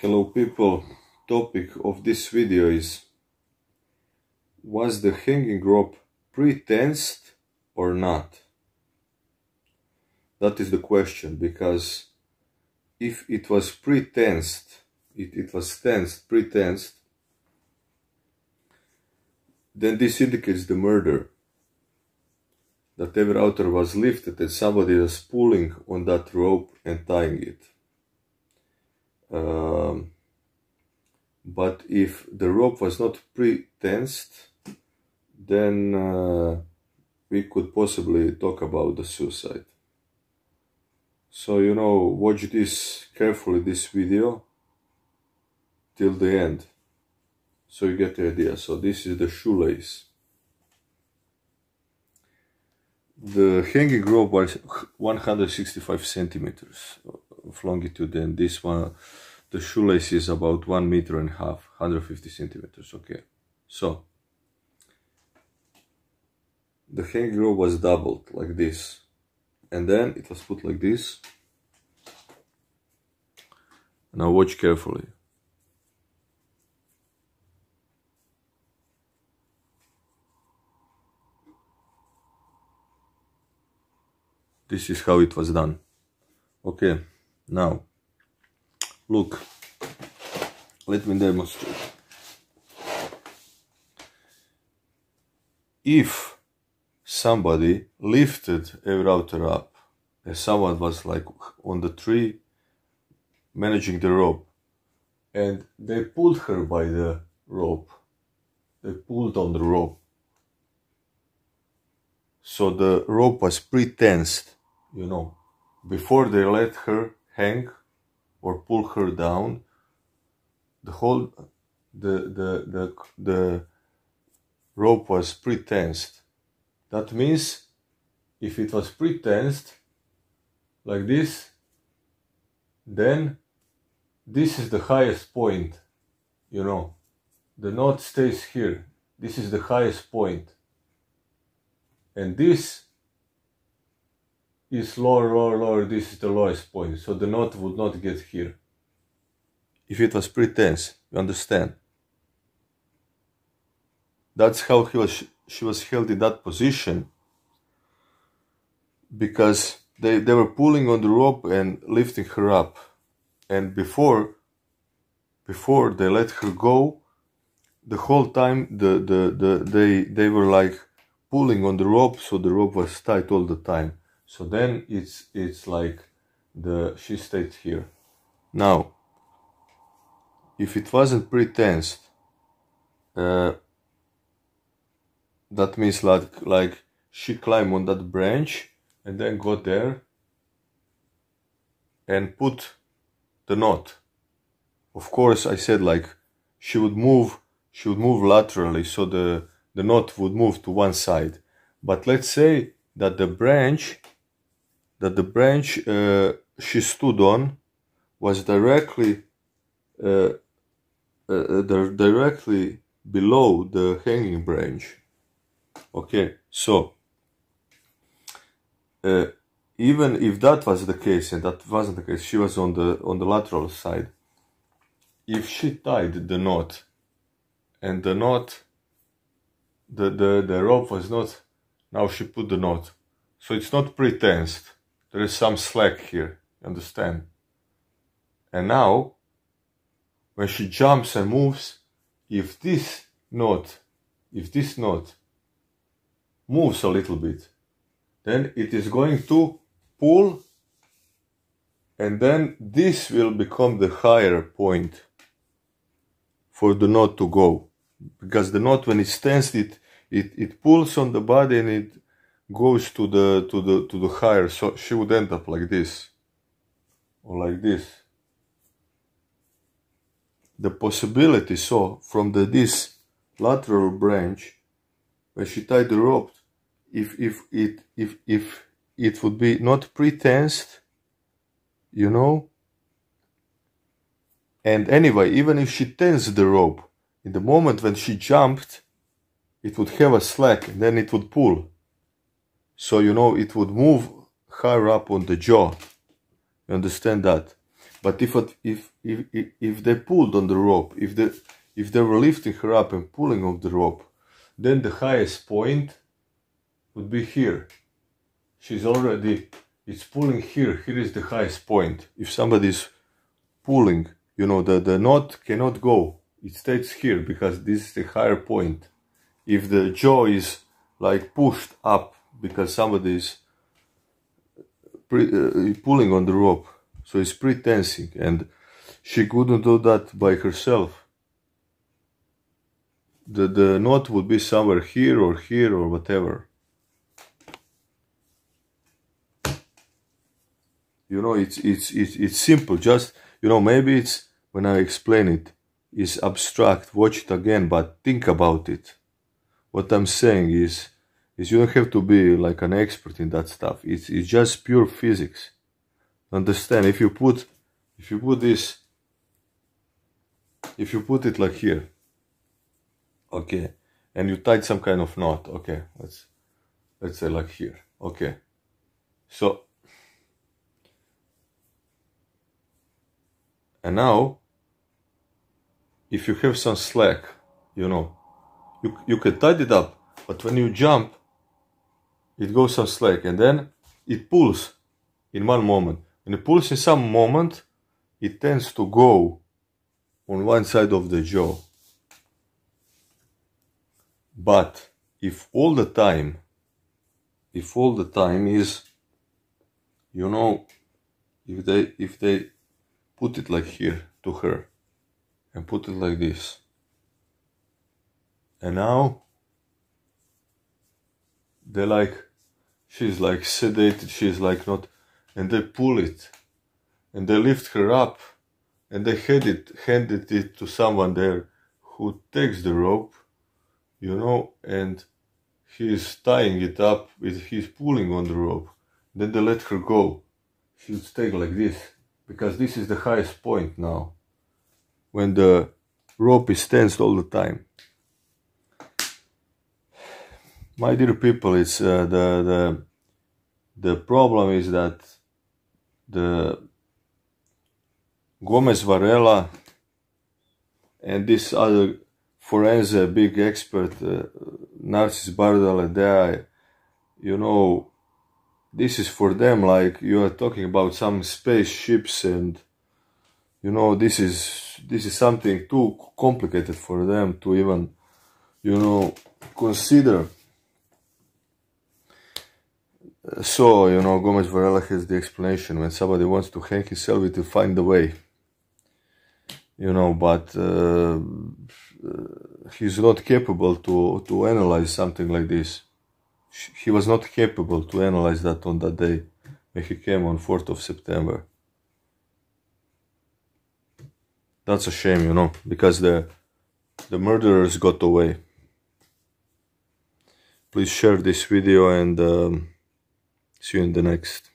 Hello people, topic of this video is: was the hanging rope pre-tensed or not? That is the question, because if it was pre-tensed, it was pre-tensed, then this indicates the murder. That every Rauter was lifted and somebody was pulling on that rope and tying it. But if the rope was not pre-tensed, then we could possibly talk about the suicide. So, watch this carefully, this video, till the end, so you get the idea. So this is the shoelace. The hanging rope was 165 centimeters of longitude, and this one, the shoelace, is about 1.5 meters, 150 centimeters. Okay, so the hanging rope was doubled like this, and then it was put like this. Now watch carefully. This is how it was done. Okay, now look, let me demonstrate. If somebody lifted a Rauter up and someone was like on the tree managing the rope, and they pulled her by the rope, they pulled on the rope, so the rope was pre-tensed, before they let her hang or pull her down. The whole the rope was pre-tensed. That means if it was pre-tensed like this, then this is the highest point, the knot stays here. This is the highest point, and this is lower, this is the lowest point, so the knot would not get here if it was pre-tense, you understand? That's how she was held in that position, because they were pulling on the rope and lifting her up, and before they let her go, the whole time they were like pulling on the rope, so the rope was tight all the time. So then it's like she stayed here. Now, if it wasn't pre-tensed, that means like she climbed on that branch and then got there and put the knot. Of course, I said like she would move laterally, so the knot would move to one side. But let's say that the branch she stood on was directly below the hanging branch. Okay, so even if that was the case, and that wasn't the case, she was on the lateral side. If she tied the knot, and the knot, the rope was not, now she put the knot, so it's not pre-tensed. There is some slack here, understand? And now, when she jumps and moves, if this knot moves a little bit, then it is going to pull, and then this will become the higher point for the knot to go. Because the knot, when it's tensed, it pulls on the body and it goes to the higher, so she would end up like this or like this. The possibility, so from this lateral branch, when she tied the rope, if it would be not pre-tensed, and anyway, even if she tensed the rope, in the moment when she jumped, it would have a slack and then it would pull. So, it would move higher up on the jaw. You understand that? But if they pulled on the rope, if they were lifting her up and pulling on the rope, then the highest point would be here. She's already, it's pulling here. Here is the highest point. If somebody is pulling, you know, the knot cannot go. It stays here because this is the higher point. If the jaw is like pushed up because somebody is pulling on the rope, so it's pre-tensing, and she couldn't do that by herself. The knot would be somewhere here or whatever. You know, it's simple. Just, you know, maybe it's, when I explain it, is abstract. Watch it again, but think about it. What I'm saying is you don't have to be like an expert in that stuff. It's just pure physics. Understand? If you put this, if you put it like here, okay, and you tied some kind of knot, okay, let's say like here, okay, so, and now, if you have some slack, you know, you can tie it up, but when you jump, it goes some slack, and then it pulls in one moment. When it pulls in some moment, it tends to go on one side of the jaw. But if all the time is, you know, if they put it like here to her and put it like this, and now they're like, she's like sedated, she's like not, and they pull it and they lift her up and they handed it to someone there who takes the rope, you know, and he's tying it up, he's pulling on the rope. Then they let her go. She'll stay like this because this is the highest point now when the rope is tensed all the time. My dear people, it's the problem is that the Gomez Varela and this other forensic big expert, Narcis Bardal, they are, you know, this is for them like you are talking about some spaceships, and you know, this is something too complicated for them to even, you know, consider. So, you know, Gomez Varela has the explanation. When somebody wants to hang himself, it will find a way. You know, but he's not capable to analyze something like this. He was not capable to analyze that on that day when he came on 4th of September. That's a shame, you know, because the murderers got away. Please share this video and see you in the next.